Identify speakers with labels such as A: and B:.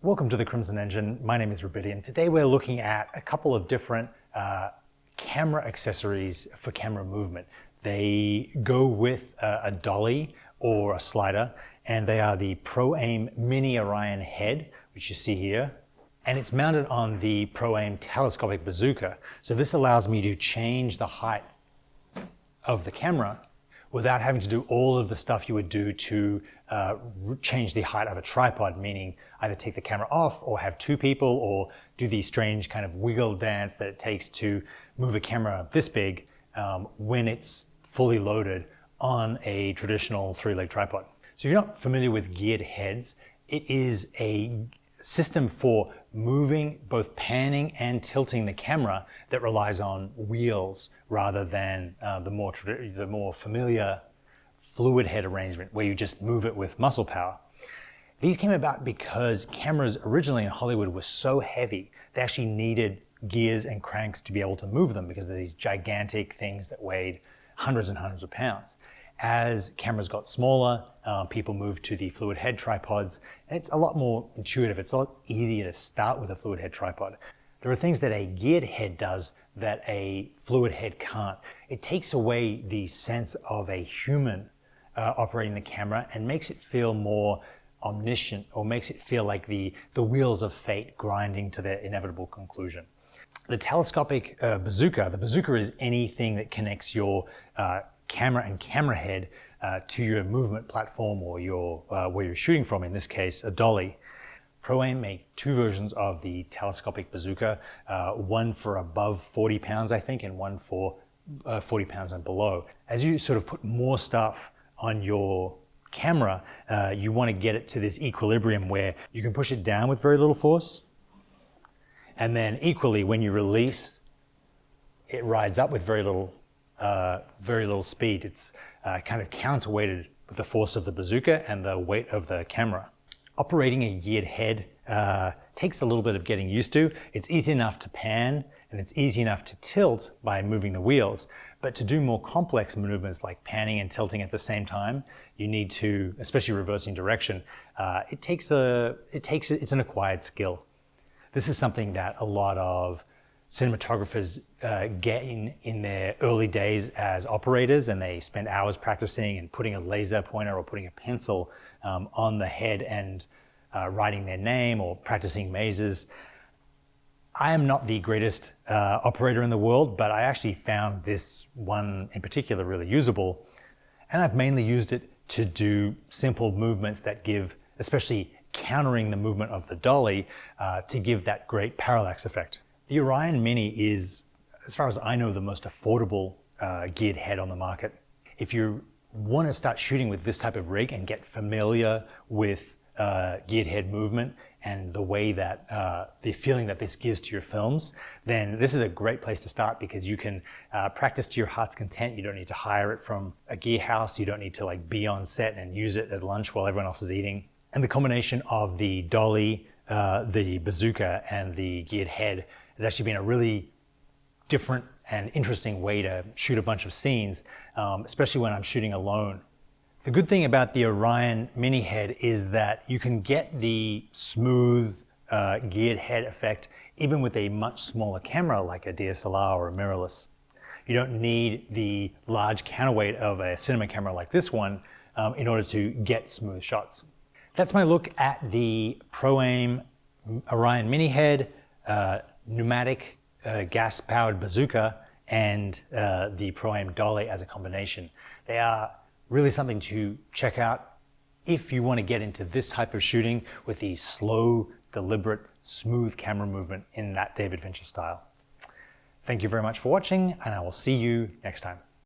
A: Welcome to the Crimson Engine. My name is Rubidium. Today we're looking at a couple of different camera accessories for camera movement. They go with a dolly or a slider, and they are the Proaim Mini Orion head, which you see here. And it's mounted on the Proaim telescopic bazooka. So this allows me to change the height of the camera without having to do all of the stuff you would do to change the height of a tripod, meaning either take the camera off or have two people or do the strange kind of wiggle dance that it takes to move a camera this big when it's fully loaded on a traditional three-leg tripod. So if you're not familiar with geared heads, it is a system for moving, both panning and tilting the camera that relies on wheels rather than the more familiar fluid head arrangement where you just move it with muscle power. These came about because cameras originally in Hollywood were so heavy, they actually needed gears and cranks to be able to move them because they're these gigantic things that weighed hundreds and hundreds of pounds. As cameras got smaller, people moved to the fluid head tripods, and it's a lot more intuitive. It's a lot easier to start with a fluid head tripod. There are things that a geared head does that a fluid head can't. It takes away the sense of a human operating the camera and makes it feel more omniscient, or makes it feel like the wheels of fate grinding to their inevitable conclusion. The telescopic bazooka, the bazooka is anything that connects your camera and camera head to your movement platform or your where you're shooting from, in this case a dolly. Proaim make two versions of the telescopic bazooka, one for above 40 pounds I think, and one for 40 pounds and below. As you sort of put more stuff on your camera, you want to get it to this equilibrium where you can push it down with very little force, and then equally when you release, it rides up with very little speed. It's kind of counterweighted with the force of the bazooka and the weight of the camera. Operating a geared head takes a little bit of getting used to. It's easy enough to pan and it's easy enough to tilt by moving the wheels, but to do more complex maneuvers like panning and tilting at the same time, you need to, especially reversing direction, it's an acquired skill. This is something that a lot of cinematographers get in their early days as operators, and they spend hours practicing and putting a laser pointer or putting a pencil on the head and writing their name or practicing mazes. I am not the greatest operator in the world, but I actually found this one in particular really usable, and I've mainly used it to do simple movements that give, especially countering the movement of the dolly, to give that great parallax effect. The Orion Mini is, as far as I know, the most affordable geared head on the market. If you want to start shooting with this type of rig and get familiar with geared head movement and the way that, the feeling that this gives to your films, then this is a great place to start because you can practice to your heart's content. You don't need to hire it from a gear house. You don't need to like be on set and use it at lunch while everyone else is eating. And the combination of the dolly, the bazooka, and the geared head has actually been a really different and interesting way to shoot a bunch of scenes, especially when I'm shooting alone. The good thing about the Orion Mini head is that you can get the smooth geared head effect even with a much smaller camera like a DSLR or a mirrorless. You don't need the large counterweight of a cinema camera like this one in order to get smooth shots. That's my look at the Proaim Orion Mini head, pneumatic gas-powered bazooka, and the Proaim dolly as a combination. They are really something to check out if you want to get into this type of shooting with the slow, deliberate, smooth camera movement in that David Fincher style. Thank you very much for watching, and I will see you next time.